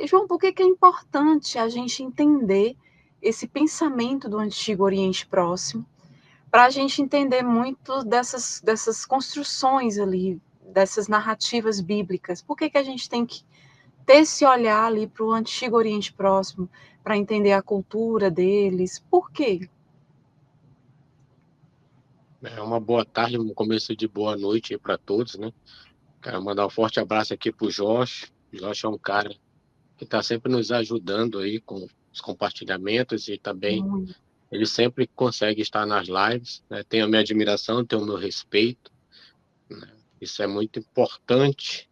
João, por que é importante a gente entender esse pensamento do Antigo Oriente Próximo, para a gente entender muito dessas construções ali, dessas narrativas bíblicas? Por que a gente tem que ter esse olhar ali para o Antigo Oriente Próximo, para entender a cultura deles? Por quê? É uma boa tarde, um começo de boa noite para todos, né? Quero mandar um forte abraço aqui pro Josh. O Josh é um cara que está sempre nos ajudando aí com os compartilhamentos e também Muito. ele sempre consegue estar nas lives, né? Tenho a minha admiração, tenho o meu respeito, né? Isso é muito importante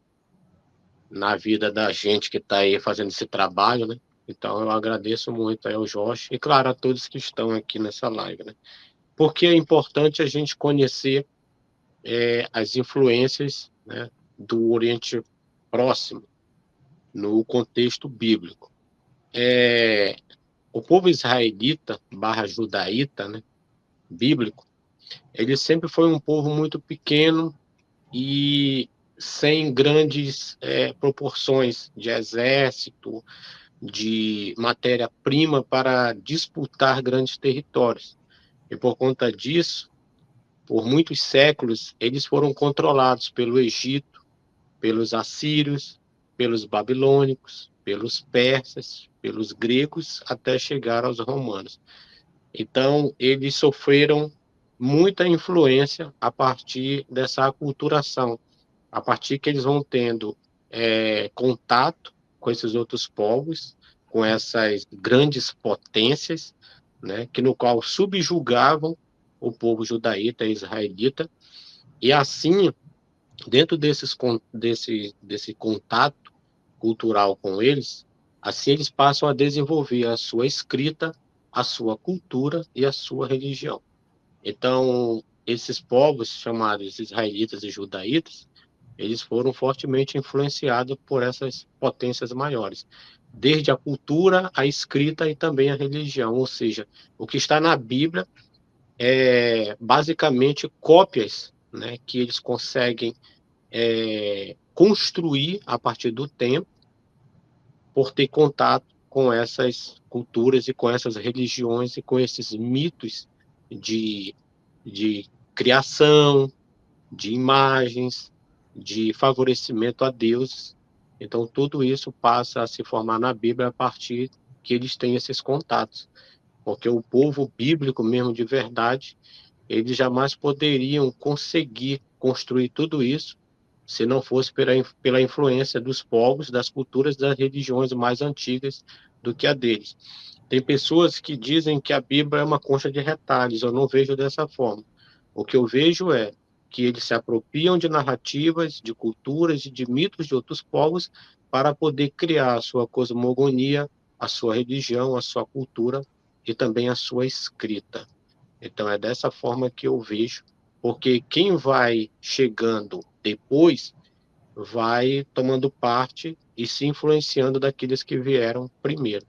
na vida da gente que está aí fazendo esse trabalho, né? Então eu agradeço muito aí ao Josh e, claro, a todos que estão aqui nessa live, né? Porque é importante a gente conhecer as influências, né, do Oriente Próximo no contexto bíblico. O povo israelita barra judaíta, né, bíblico, ele sempre foi um povo muito pequeno e sem grandes proporções de exército, de matéria-prima para disputar grandes territórios. E por conta disso, por muitos séculos, eles foram controlados pelo Egito, pelos assírios, pelos babilônicos, pelos persas, pelos gregos, até chegar aos romanos. Então, eles sofreram muita influência a partir dessa aculturação, a partir que eles vão tendo contato com esses outros povos, com essas grandes potências, né, que no qual subjugavam o povo judaíta e israelita, e assim dentro desse contato cultural com eles, assim eles passam a desenvolver a sua escrita, a sua cultura e a sua religião. Então, esses povos chamados israelitas e judaítas, eles foram fortemente influenciados por essas potências maiores, desde a cultura, a escrita e também a religião, ou seja, o que está na Bíblia é basicamente cópias, né, que eles conseguem construir a partir do tempo, por ter contato com essas culturas e com essas religiões e com esses mitos de, de criação, de imagens, de favorecimento a deuses. Então, tudo isso passa a se formar na Bíblia a partir que eles têm esses contatos. Porque o povo bíblico mesmo de verdade, eles jamais poderiam conseguir construir tudo isso se não fosse pela influência dos povos, das culturas, das religiões mais antigas do que a deles. Tem pessoas que dizem que a Bíblia é uma concha de retalhos, eu não vejo dessa forma. O que eu vejo é que eles se apropriam de narrativas, de culturas e de mitos de outros povos para poder criar a sua cosmogonia, a sua religião, a sua cultura e também a sua escrita. Então é dessa forma que eu vejo, porque quem vai chegando depois vai tomando parte e se influenciando daqueles que vieram primeiro.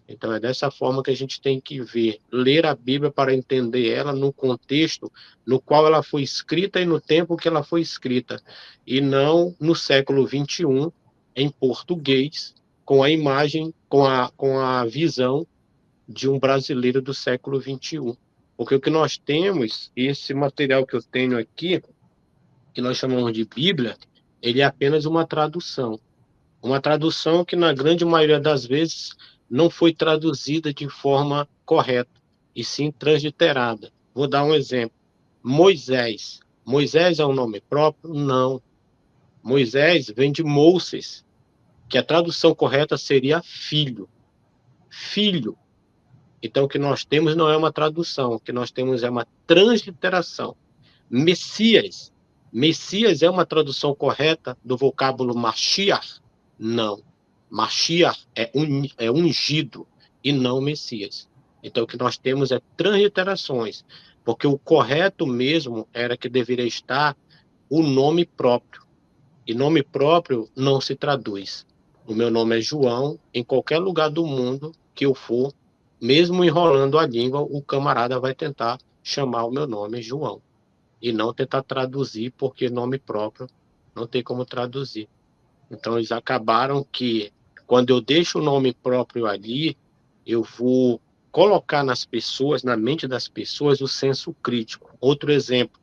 Então é dessa forma que a gente tem que ver, ler a Bíblia para entender ela no contexto no qual ela foi escrita e no tempo que ela foi escrita, e não no século XXI, em português, com a imagem, com a visão de um brasileiro do século XXI. Porque o que nós temos, esse material que eu tenho aqui, que nós chamamos de Bíblia, ele é apenas uma tradução. Uma tradução que, na grande maioria das vezes, não foi traduzida de forma correta, e sim transliterada. Vou dar um exemplo. Moisés. Moisés é um nome próprio? Não. Moisés vem de Moses, que a tradução correta seria filho. Filho. Então, o que nós temos não é uma tradução, o que nós temos é uma transliteração. Messias. Messias é uma tradução correta do vocábulo Mashiach? Não. Mashiach é ungido e não Messias. Então, o que nós temos é transliterações, porque o correto mesmo era que deveria estar o nome próprio. E nome próprio não se traduz. O meu nome é João, em qualquer lugar do mundo que eu for, mesmo enrolando a língua, o camarada vai tentar chamar o meu nome João e não tentar traduzir, porque nome próprio não tem como traduzir. Então, eles acabaram que Quando eu deixo o nome próprio ali, eu vou colocar nas pessoas, na mente das pessoas, o senso crítico. Outro exemplo,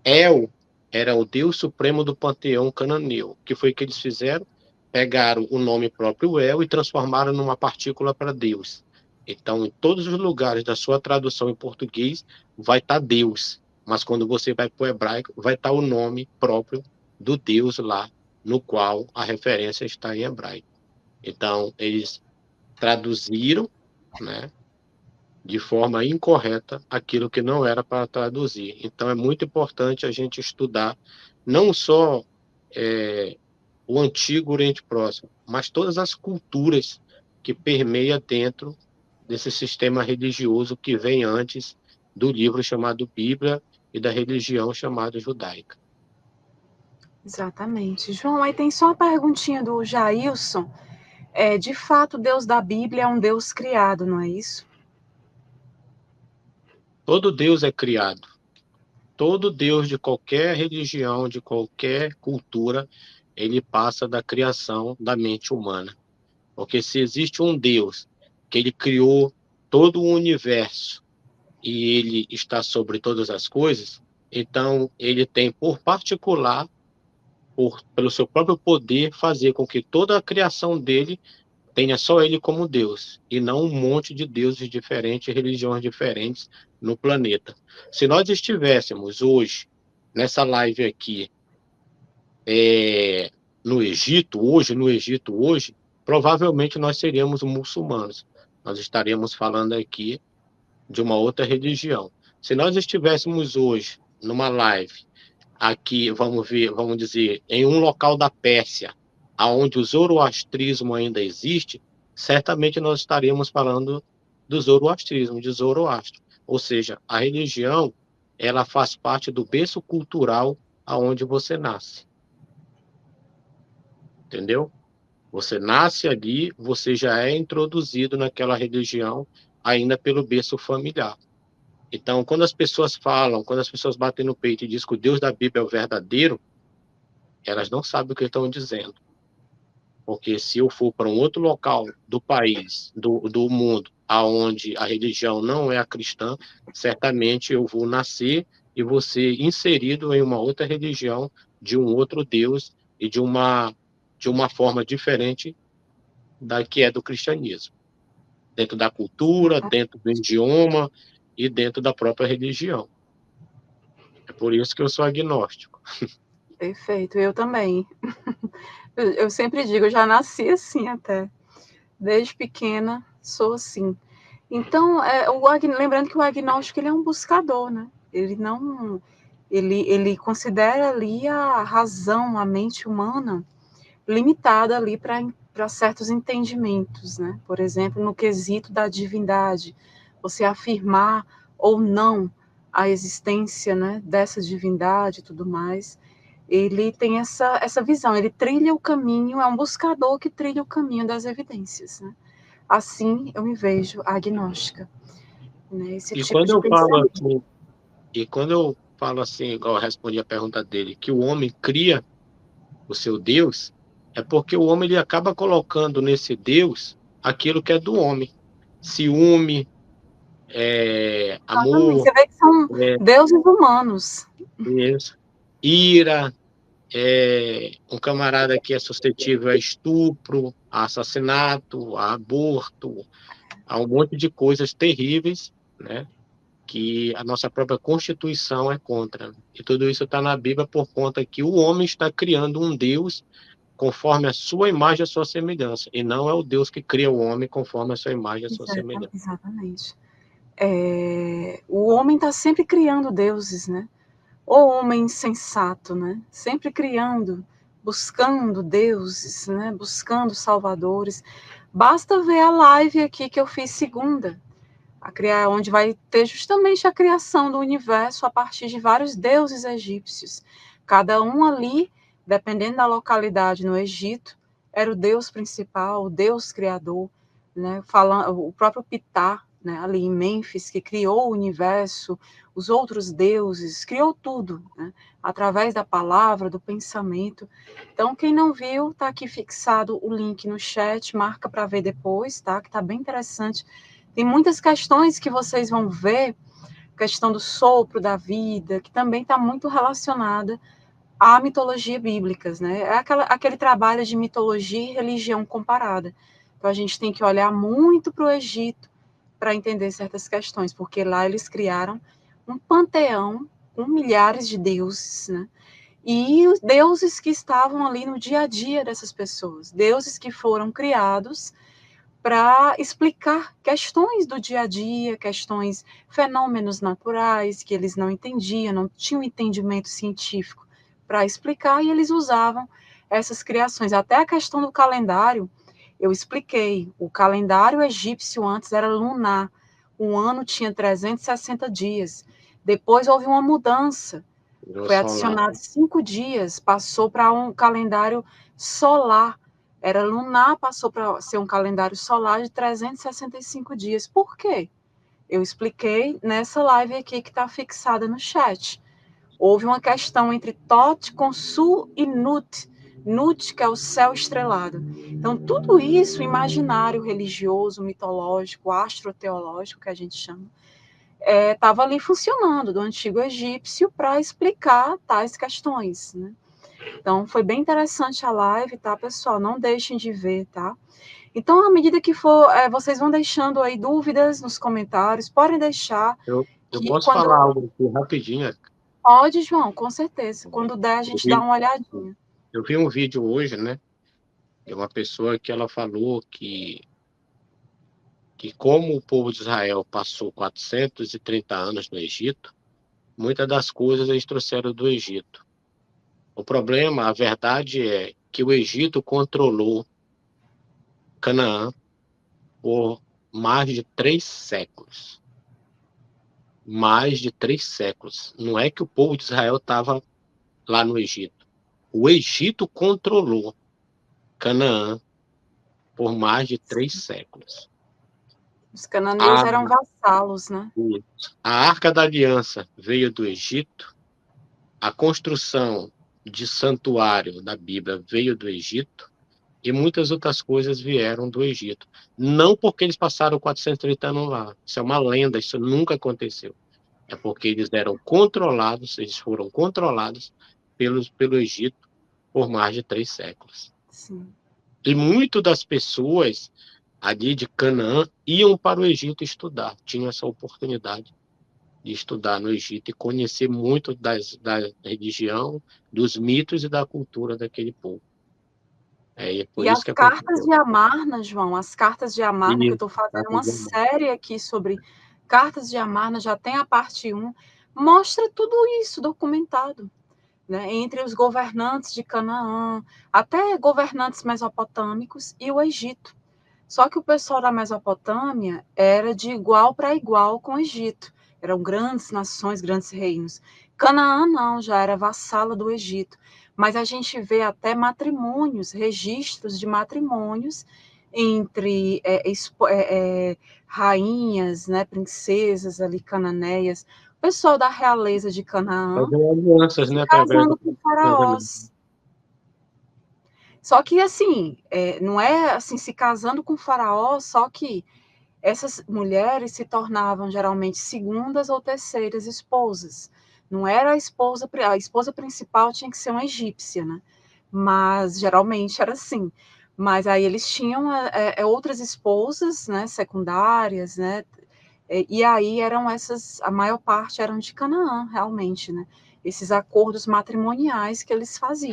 El era o deus supremo do panteão cananeu. O que foi que eles fizeram? Pegaram o nome próprio El e transformaram numa partícula para Deus. Então, em todos os lugares da sua tradução em português, vai estar Deus. Mas quando você vai para o hebraico, vai estar o nome próprio do Deus lá, no qual a referência está em hebraico. Então, eles traduziram, né, de forma incorreta aquilo que não era para traduzir. Então, é muito importante a gente estudar não só o antigo Oriente Próximo, mas todas as culturas que permeia dentro desse sistema religioso que vem antes do livro chamado Bíblia e da religião chamada judaica. Exatamente. João, aí tem só uma perguntinha do Jailson. De fato, o Deus da Bíblia é um Deus criado, não é isso? Todo Deus é criado. Todo Deus de qualquer religião, de qualquer cultura, ele passa da criação da mente humana. Porque se existe um Deus que ele criou todo o universo e ele está sobre todas as coisas, então ele tem por particular, pelo seu próprio poder, fazer com que toda a criação dele tenha só ele como Deus, e não um monte de deuses diferentes, religiões diferentes no planeta. Se nós estivéssemos hoje, nessa live aqui, no Egito hoje, provavelmente nós seríamos muçulmanos. Nós estaríamos falando aqui de uma outra religião. Se nós estivéssemos hoje numa live aqui, vamos dizer, em um local da Pérsia, aonde o zoroastrismo ainda existe, certamente nós estaríamos falando do zoroastrismo, de Zoroastro. Ou seja, a religião, ela faz parte do berço cultural aonde você nasce. Entendeu? Você nasce ali, você já é introduzido naquela religião ainda pelo berço familiar. Então, quando as pessoas falam, quando as pessoas batem no peito e dizem que o Deus da Bíblia é o verdadeiro, elas não sabem o que estão dizendo. Porque se eu for para um outro local do país, do mundo, aonde a religião não é a cristã, certamente eu vou nascer e vou ser inserido em uma outra religião, de um outro Deus e de uma forma diferente da que é do cristianismo. Dentro da cultura, dentro do idioma e dentro da própria religião. É por isso que eu sou agnóstico. Perfeito, eu também. Eu sempre digo, eu já nasci assim até. Desde pequena, sou assim. Então, lembrando que o agnóstico ele é um buscador, né? Ele não... Ele considera ali a razão, a mente humana limitada ali para certos entendimentos, né? Por exemplo, no quesito da divindade, você afirmar ou não a existência, né, dessa divindade e tudo mais, ele tem essa visão, ele trilha o caminho, é um buscador que trilha o caminho das evidências, né? Assim eu me vejo agnóstica, né? Esse E tipo quando de eu falo pensamento. assim, igual eu respondi a pergunta dele, que o homem cria o seu Deus, é porque o homem ele acaba colocando nesse Deus aquilo que é do homem. Ciúme, Exatamente, amor, você vê que são é, deuses humanos. isso, ira, um camarada que é suscetível a estupro, a assassinato, a aborto, a um monte de coisas terríveis, né? Que a nossa própria Constituição é contra. E tudo isso está na Bíblia por conta que o homem está criando um Deus conforme a sua imagem e a sua semelhança, e não é o Deus que cria o homem conforme a sua imagem e a sua semelhança. Exatamente. O homem está sempre criando deuses, né? O homem insensato, né? Sempre criando, buscando deuses, né? Buscando salvadores. Basta ver a live aqui que eu fiz segunda, onde vai ter justamente a criação do universo a partir de vários deuses egípcios. Cada um ali, dependendo da localidade no Egito, era o deus principal, o deus criador, né? Falando, o próprio Ptah né, ali em Mênfis, que criou o universo, os outros deuses, criou tudo, né, através da palavra, do pensamento. Então, quem não viu, está aqui fixado o link no chat, marca para ver depois, tá? Que está bem interessante. Tem muitas questões que vocês vão ver, questão do sopro da vida, que também está muito relacionada à mitologia bíblicas, né? É aquele trabalho de mitologia e religião comparada. Então, a gente tem que olhar muito para o Egito para entender certas questões, porque lá eles criaram um panteão com milhares de deuses, né? E os deuses que estavam ali no dia a dia dessas pessoas, deuses que foram criados para explicar questões do dia a dia, questões, fenômenos naturais que eles não entendiam, não tinham entendimento científico para explicar, e eles usavam essas criações. Até a questão do calendário, eu expliquei. O calendário egípcio antes era lunar, um ano tinha 360 dias. Depois houve uma mudança, foi adicionado 5 dias, passou para um calendário solar. Era lunar, passou para ser um calendário solar de 365 dias. Por quê? Eu expliquei nessa live aqui que está fixada no chat. Houve uma questão entre Tot, Consul e Nut. Nut, que é o céu estrelado. Então, tudo isso, imaginário religioso, mitológico, astroteológico, que a gente chama, estava ali funcionando, do antigo egípcio, para explicar tais questões, né? Então, foi bem interessante a live, tá, pessoal? Não deixem de ver, tá? Então, à medida que for, vocês vão deixando aí dúvidas nos comentários, podem deixar. Eu Que posso quando... falar algo aqui rapidinho? Pode, João, com certeza. Quando der, a gente dá uma olhadinha. Eu vi um vídeo hoje, né, de uma pessoa que ela falou que como o povo de Israel passou 430 anos no Egito, muitas das coisas eles trouxeram do Egito. O problema, a verdade é que o Egito controlou Canaã por mais de 3 séculos. Mais de 3 séculos. Não é que o povo de Israel estava lá no Egito. O Egito controlou Canaã por mais de 3 séculos. Os cananeus eram vassalos, né? A Arca da Aliança veio do Egito, a construção de santuário da Bíblia veio do Egito, e muitas outras coisas vieram do Egito. Não porque eles passaram 430 anos lá. Isso é uma lenda, isso nunca aconteceu. É porque eles foram controlados pelo Egito por mais de 3 séculos. Sim. E muitas das pessoas ali de Canaã iam para o Egito estudar, tinham essa oportunidade de estudar no Egito e conhecer muito da religião, dos mitos e da cultura daquele povo. Por e isso as que cartas aconteceu. de Amarna, João, as cartas de Amarna, que eu estou fazendo uma série aqui sobre cartas de Amarna, já tem a parte 1, mostra tudo isso documentado, né, entre os governantes de Canaã, até governantes mesopotâmicos e o Egito. Só que o pessoal da Mesopotâmia era de igual para igual com o Egito. Eram grandes nações, grandes reinos. Canaã não, já era vassala do Egito. Mas a gente vê até matrimônios, registros de matrimônios entre rainhas, né, princesas ali cananeias, o pessoal da realeza de Canaã, Fazer alianças, se né, através casando do com faraós. Só que, assim, não é assim, se casando com faraó, só que essas mulheres se tornavam geralmente segundas ou terceiras esposas. Não era a esposa principal tinha que ser uma egípcia, né? Mas geralmente era assim. Mas aí eles tinham outras esposas, né, secundárias, né? E aí eram essas, a maior parte eram de Canaã, realmente, né? Esses acordos matrimoniais que eles faziam.